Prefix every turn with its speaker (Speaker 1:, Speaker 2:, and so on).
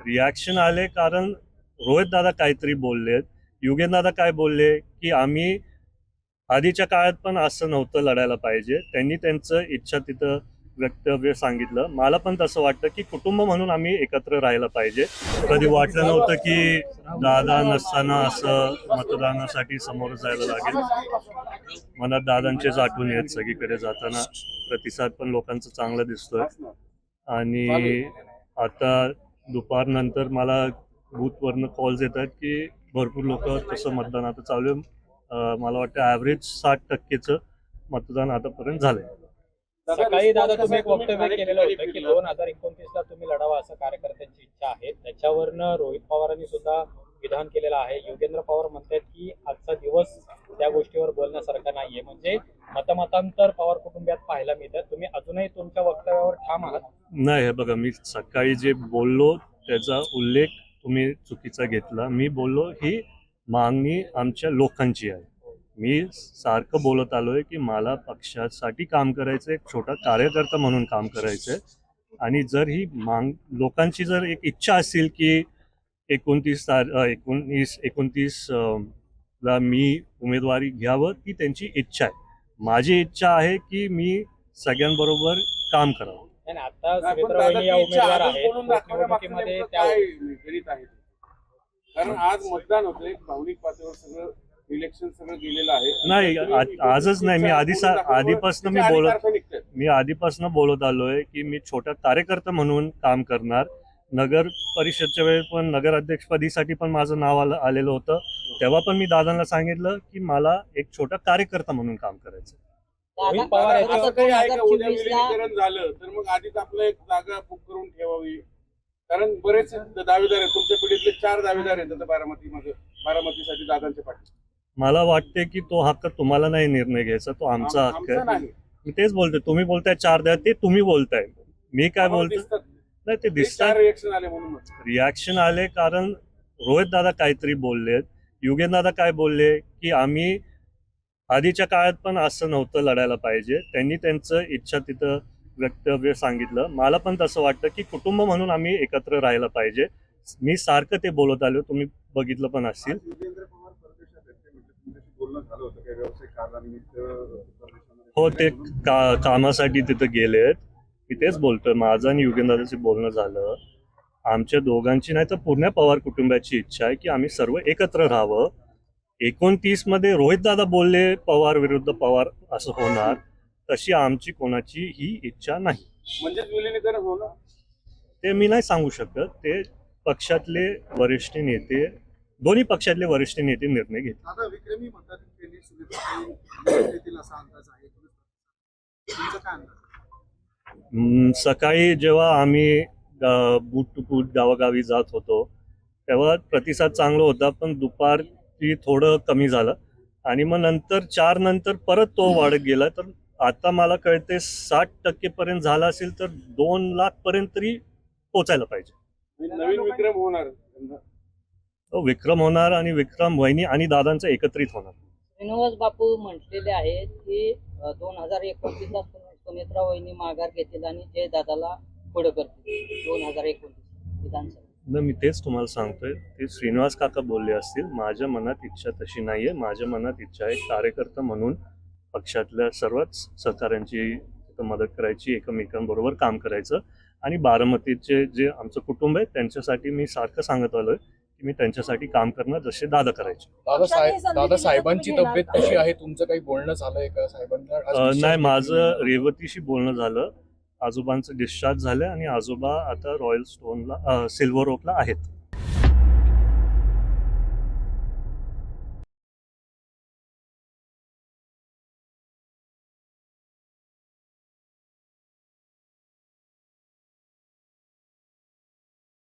Speaker 1: Reaction आले कारण रोहित दादा काहीतरी बोललेत, युगेन दादा काय बोलले की आम्ही आधीच्या काळात पण असं नव्हतं लढायला पाहिजे. त्यांनी त्यांचं इच्छा तिथं वक्तव्य सांगितलं. मला पण तसं वाटतं की कुटुंब म्हणून आम्ही एकत्र राहायला पाहिजे. कधी वाटलं नव्हतं की दादा नसताना असं मतदानासाठी समोर जायला लागेल. मनात दादांचेच आठवण येत सगळीकडे जाताना. प्रतिसाद पण लोकांचा चांगला दिसतोय. आणि आता दुपारनंतर मला बूथवरनं कॉल्स येतात की भरपूर लोक तसं मतदान आता चालू आहे. मला वाटतं ॲव्हरेज 60% मतदान आतापर्यंत झालंय.
Speaker 2: सकाळी दादा तुम्ही एक वक्तव्य केलेलं होतं की 2029ला तुम्ही लढावा असं कार्यकर्त्यांची इच्छा आहे. त्याच्यावरनं रोहित पवारांनी सुद्धा विधान केलेलं आहे. योगेंद्र पवार म्हणतात की आजचा दिवस त्या गोष्टीवर बोलण्यासारखा नाहीये. म्हणजे मतमतांतर पवार कुटुंबियात पाहायला मिळतात. तुम्ही अजूनही तुमच्या वक्तव्यावर ठाम आहात?
Speaker 1: नाही, हे बघा, मी सकाळी जे बोललो त्याचा उल्लेख तुम्ही चुकीचा घेतला. मी बोललो ही मागणी आमच्या लोकांची आहे. मी सारखं बोलत आलोय की मला पक्षासाठी काम करायचं, एक छोटा कार्यकर्ता म्हणून काम करायचंय. आणि जर ही लोकांची जर एक इच्छा असेल की 29 ला मी उमेदवारी घ्यावं, ती त्यांची इच्छा आहे. माझी इच्छा आहे की मी सगळ्यांबरोबर काम करावं.
Speaker 2: आता सुमित्रा वहिनी या उमेदवार आहेत. निवडणुकीमध्ये त्या
Speaker 3: कारण आज मतदान होतंय, भावनिक पातळीवर सगळं इलेक्शन सगळं गेलेलं आहे.
Speaker 1: नाही, आजच नाही, मी आधीपासून बोलत आलोय की मी छोटा कार्यकर्ता म्हणून काम करणार. नगर परिषदच्या वेळेस पण नगराध्यक्षपदीसाठी पण माझं नाव आलेलं होतं. तेव्हा पण मी दादांना सांगितलं की मला एक छोटा कार्यकर्ता म्हणून काम करायचं.
Speaker 2: रोहित पवार
Speaker 3: असं काही आहे का उद्या विलीनीकरण झालं तर मग आधीच आपलं एक जागा बुक करून ठेवावी? कारण बरेच दावेदार आहेत, तुमच्या पिढीतले 4 दावेदार आहेत आता बारामतीसाठी दादांच्या पाठी.
Speaker 1: मला वाटते की तो हक्क तुम्हाला नाही निर्णय घ्यायचा, तो आमचा हक्क आहे. मी तेच बोलतोय. तुम्ही बोलताय 4 द्या, ते तुम्ही बोलताय. मी काय बोलतो? नाही, ते दिसतात. रिॲक्शन आले कारण रोहित दादा काहीतरी बोललेत, युगेन दादा काय बोलले की आम्ही आधीच्या काळात पण असं नव्हतं लढायला पाहिजे. त्यांनी त्यांचं इच्छा तिथं वक्तव्य सांगितलं. मला पण तसं वाटतं की कुटुंब म्हणून आम्ही एकत्र राहायला पाहिजे. मी सारखं ते बोलत आलो, तुम्ही बघितलं पण असेल. हो, ते कामासाठी तिथं गेलेत. मी तेच बोलतोय, माझं आणि युगेंद्रचं बोलणं झालं. आमच्या दोघांची नाही तर पूर्ण पवार कुटुंबाची इच्छा आहे की आम्ही सर्व एकत्र राहावं. 29 मध्ये रोहित दादा बोलले पवार विरुद्ध पवार असं होणार, तशी आमची कोणाची ही इच्छा नाही.
Speaker 3: म्हणजे विलीनीकरण होणार
Speaker 1: ते मी नाही सांगू शकत. ते पक्षातले वरिष्ठ नेते, दोन्ही पक्षातले वरिष्ठ नेते निर्णय घेतात. सकाळी जेव्हा आम्ही बूथ टू बूथ गावागावी जात होतो तेव्हा प्रतिसाद चांगला होता, पण दुपारी थोडं कमी झालं. आणि मग नंतर 4 नंतर परत तो वाढत गेला. तर आता मला कळते 60% पर्यंत झाला असेल तर 2 लाख पर्यंत तरी पोचायला पाहिजे.
Speaker 3: नवीन विक्रम होणार.
Speaker 1: तो विक्रम होणार आणि विक्रम वहिनी आणि दादांचं एकत्रित होणार.
Speaker 4: श्रीनिवास बापू म्हटलेले आहेत की 2029ला सुमित्रा वहिनी माघार घेतील आणि जय दादाला पुढे करतील 2029 विधानसभा.
Speaker 1: मी तेच तुम्हाला सांगतोय, ते श्रीनिवास काका बोलले असतील. माझ्या मनात इच्छा तशी नाहीये. माझ्या मनात इच्छा आहे कार्यकर्ता म्हणून पक्षातल्या सर्वच सहकाऱ्यांची मदत करायची, एकमेकांबरोबर काम करायचं. आणि बारामतीचे जे आमचं कुटुंब आहे त्यांच्यासाठी मी सारखं सांगत आलोय की मी त्यांच्यासाठी काम करणार जसे दादा करायचे.
Speaker 5: दादा साहेबांची तब्येत कशी आहे? तुमचं काही बोलणं झालंय का साहेबांना?
Speaker 1: नाही, माझं रेवतीशी बोलणं झालं. आजोबांचं डिस्चार्ज झालं आणि आजोबा आता रॉयल स्टोनला, सिल्वर ओकला आहेत.